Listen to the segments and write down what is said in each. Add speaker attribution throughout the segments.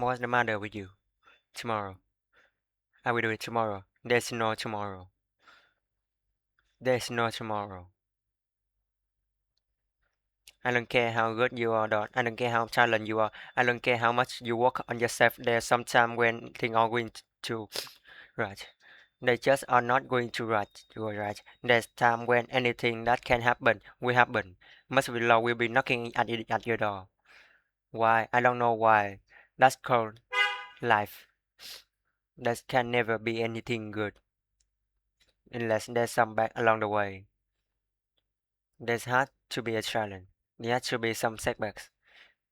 Speaker 1: What's the matter with you? Tomorrow. I will do it tomorrow. There's no tomorrow. There's no tomorrow. I don't care how good you are, Dot. I don't care how talented you are. I don't care how much you work on yourself. There's some time when things are going to right. They just are not going to right. You are right. There's time when anything that can happen will happen. Much will law will be knocking at your door. Why? I don't know why. That's called life. That can never be anything good unless there's some bad along the way. There's had to be a challenge. There has to be some setbacks.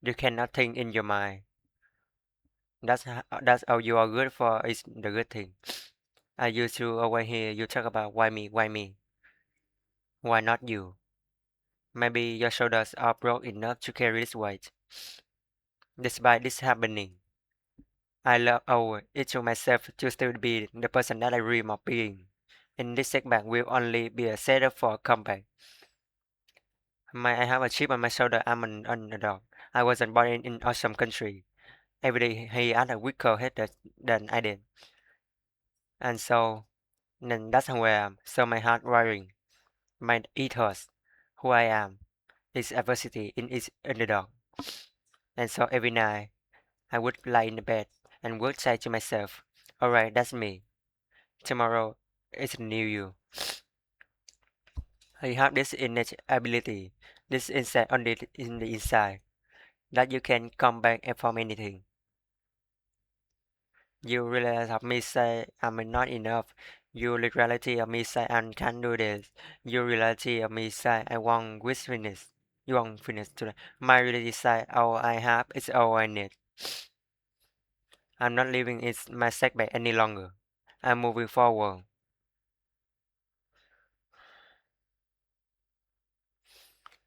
Speaker 1: You cannot think in your mind. That's all you are good for is the good thing. I used to over here you talk about why me, why not you? Maybe your shoulders are broad enough to carry this weight. Despite this happening, I love owe it to myself to still be the person that I dream of being. And this setback will only be a setup for a comeback. I have a chip on my shoulder. I'm an underdog. I wasn't born in awesome country. Every day he had a weaker head than I did. And so then that's who I am. So my heart wiring, my ethos, who I am, is adversity in its underdog. And so every night I would lie in the bed and would say to myself, alright, that's me. Tomorrow is a new you. I have this innate ability, this insight on in the inside, that you can come back from anything. You realize of me say I'm not enough. You reality of me say I can't do this. You reality of me say I want with finish. You want finish today. My reality say all I have is all I need. I'm not living in my setback any longer. I'm moving forward.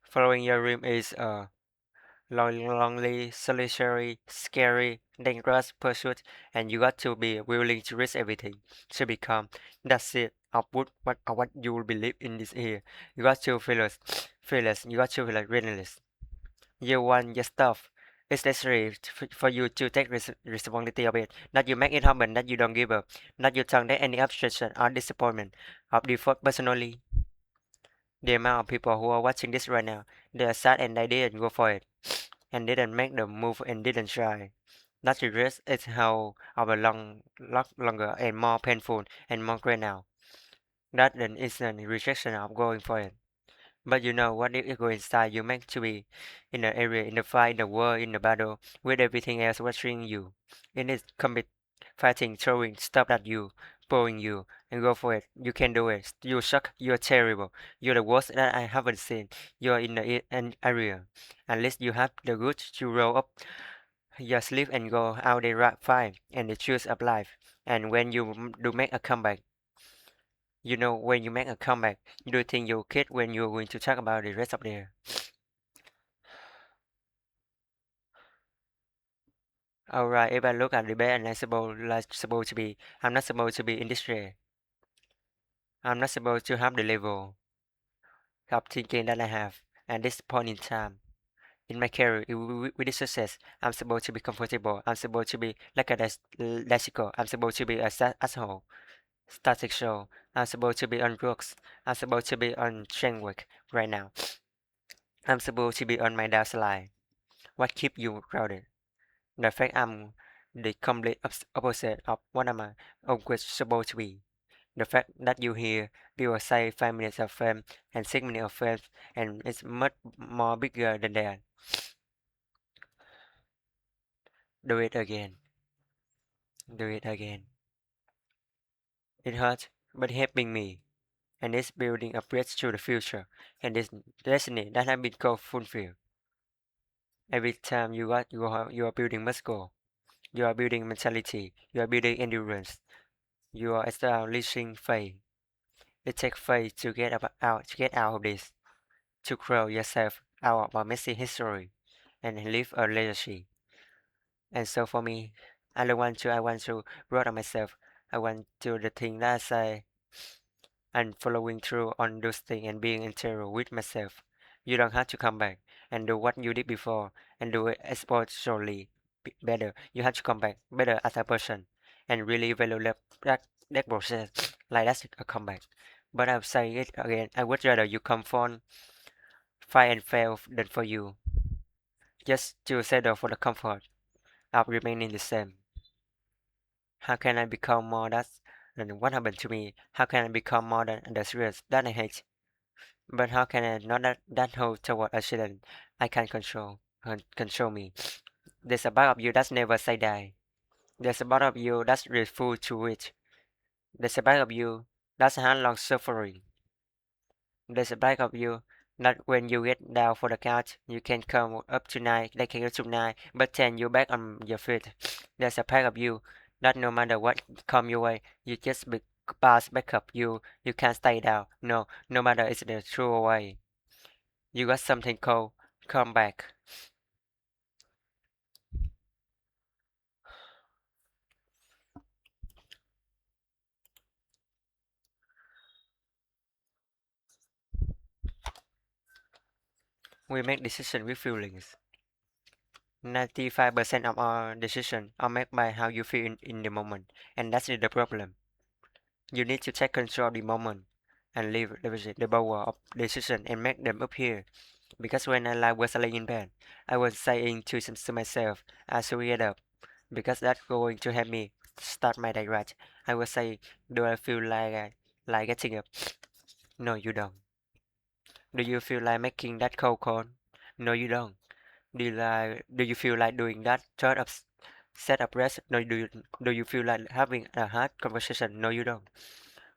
Speaker 1: Following your dream is a lonely, solitary, scary, dangerous pursuit, and you got to be willing to risk everything to become. That's it. What you will believe in this here. You got to fearless. You got to feel like relentless. You want your stuff. It's necessary for you to take responsibility of it. Not you make it happen. That you don't give up. Not you turn down any obstruction or disappointment of default personally. The amount of people who are watching this right now, they are sad and they didn't go for it and didn't make the move and didn't try. That regret is how our longer and more painful and more great now. That then is a rejection of going for it. But you know what if you go inside, you meant to be in the area, in the fight, in the war, in the battle, with everything else watching you. In this combat, fighting, throwing stuff at you, pulling you, and go for it. You can do it. You suck. You're terrible. You're the worst that I haven't seen. You're in an area. Unless you have the goods to roll up your sleeve and go out there right fine and the choose of life. And when you do make a comeback, you know when you make a comeback, you do think you'll kid when you're going to talk about the rest of the year. Alright, if I look at the bed and supposed to be, I'm not supposed to be in this chair. I'm not supposed to have the level of thinking that I have at this point in time. In my career, with this success, I'm supposed to be comfortable. I'm supposed to be like a lexical. I'm supposed to be a asshole. Static show. I'm supposed to be on drugs. I'm supposed to be on train work right now. I'm supposed to be on my downslide. What keep you crowded? The fact I'm the complete opposite of what I'm always supposed to be. The fact that you hear people say 5 minutes of fame and 6 minutes of fame and it's much more bigger than that. Do it again. Do it again. It hurts, but helping me. And it's building a bridge to the future and this destiny that has been called fulfilled. Every time you are building muscle, you are building mentality, you are building endurance, you are establishing faith. It takes faith to get out of this, to grow yourself out of a messy history and live a legacy. And so for me, I want to work on myself. I want to the thing that I say and following through on those things and being integral with myself. You don't have to come back and do what you did before and do it exponentially. better. You have to come back better as a person and really value that process. Like that's a comeback. But I'm saying it again. I would rather you come from fight and fail than for you just to settle for the comfort of remaining the same. How can I become more that than what happened to me? How can I become more than the serious that I hate? But how can I not that hold toward accident I can control me? There's a part of you that's never say die. There's a part of you that's refuse to it. There's a part of you that's had long suffering. There's a part of you that when you get down for the couch, you can come up tonight, they can go tonight, but then you're back on your feet. There's a part of you that no matter what come your way, you just pass back up. You can't stay down. No, no matter it's the true way. You got something called come back. We make decisions with feelings. 95% of our decisions are made by how you feel in the moment, and that's the problem. You need to take control of the moment and leave the power of decision and make them appear. Because when I was laying in bed, I was saying to myself, I should get up, because that's going to help me start my day right. I was saying, do I feel like getting up? No, you don't. Do you feel like making that cold call? No, you don't. Do you feel like doing that third of set up rest? No, do you feel like having a hard conversation? No, you don't.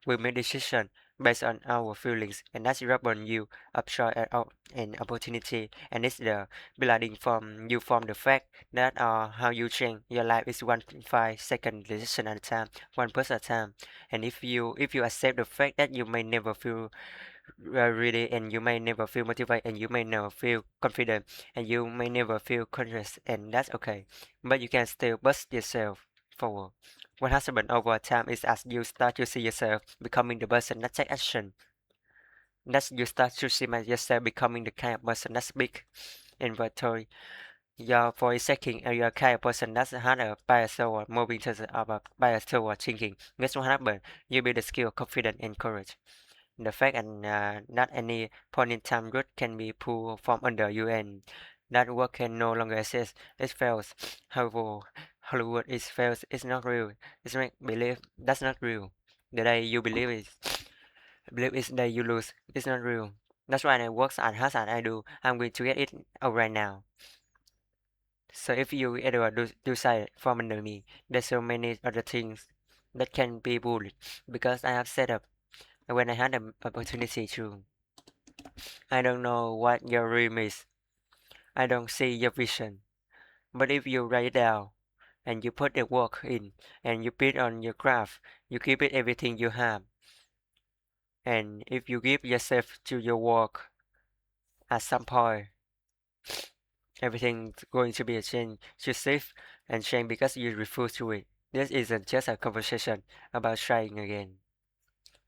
Speaker 1: We make decisions based on our feelings, and that's when you upshot an opportunity, and it's the building from you from the fact that how you change your life is 1.5 second decision at a time, 1% at a time. And if you accept the fact that you may never feel really, and you may never feel motivated, and you may never feel confident, and you may never feel conscious, and that's okay. But you can still bust yourself forward. What has happened over time is as you start to see yourself becoming the person that take action, that you start to see yourself becoming the kind of person that speak inventory. You're for a second, you're a kind of person that's had a bias toward moving to the other bias toward thinking. Guess what happened? You build the skill, confidence, and courage. The fact and not any point in time route can be pulled from under you, and that work can no longer exist. It fails. However, Hollywood is fails. It's not real. It's make believe. That's not real. The day you believe is the day you lose. It's not real. That's why I work as hard as I do. I'm going to get it out right now. So if you ever do say from under me, there's so many other things that can be bullied because I have set up when I had the opportunity to. I don't know what your dream is. I don't see your vision. But if you write it down and you put the work in and you put on your craft, you keep it everything you have. And if you give yourself to your work at some point, everything's going to be a change. You shift and change because you refuse to it. This isn't just a conversation about trying again.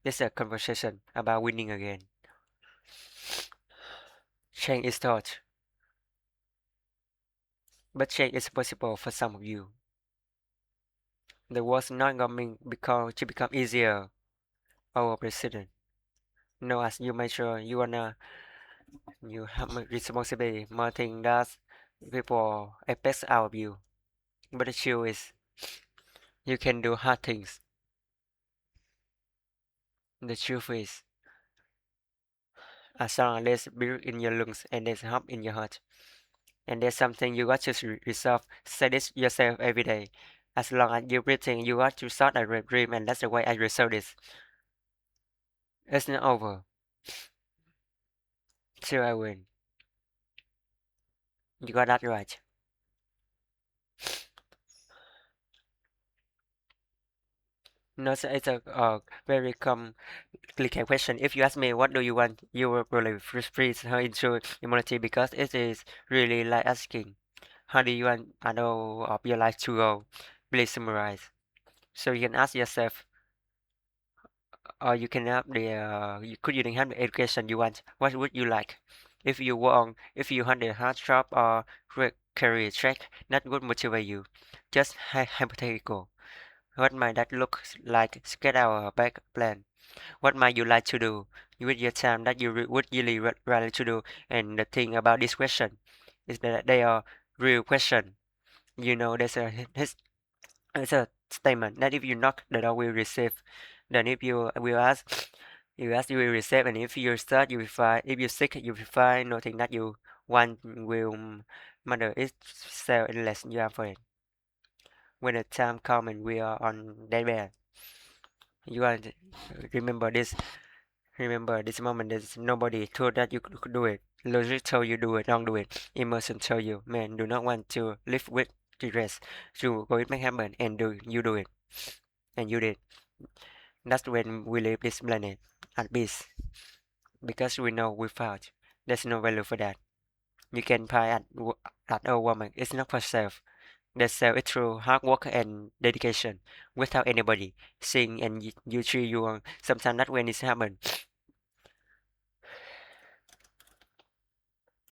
Speaker 1: This is a conversation about winning again. Change is taught, but change is possible for some of you. The world's not going to become easier or president. No, as you make sure you have a responsibility more thing that people expect out of you. But the truth is you can do hard things. The truth is as long as there's beer in your lungs and there's hope in your heart and there's something you got to resolve, say this yourself every day. As long as you're breathing, you got to start a dream, and that's the way I resolve this. It's not over till I win. You got that right. No, so it's a very complicated question. If you ask me what do you want, you will probably freeze her into immunity because it is really like asking how do you want all of your life to go? Please summarize. So you can ask yourself, or you can have you didn't have the education you want. What would you like? If you want, if you had a hard job or career track that would motivate you. Just hypothetical. What might that look like? Sketch out a back plan. What might you like to do with your time that you would really rather to do? And the thing about this question is that they are real question. There's a statement that if you knock, the door will receive. Then if you will ask, you will receive. And if you start, you will find. If you seek, you will find. Nothing that you want will matter itself unless you are for it. When the time comes and we are on that bed, you are remember this. Remember this moment. There's nobody told that you could do it. Logic told you do it. Don't do it. Emotion told you, man, do not want to live with regrets. So go it make happen and do it. And you did. That's when we leave this planet at peace, because we know we failed. There's no value for that. You can pay at a woman. It's not for self. The self is through hard work and dedication, without anybody seeing and you treat you on. Sometimes that when it's happen.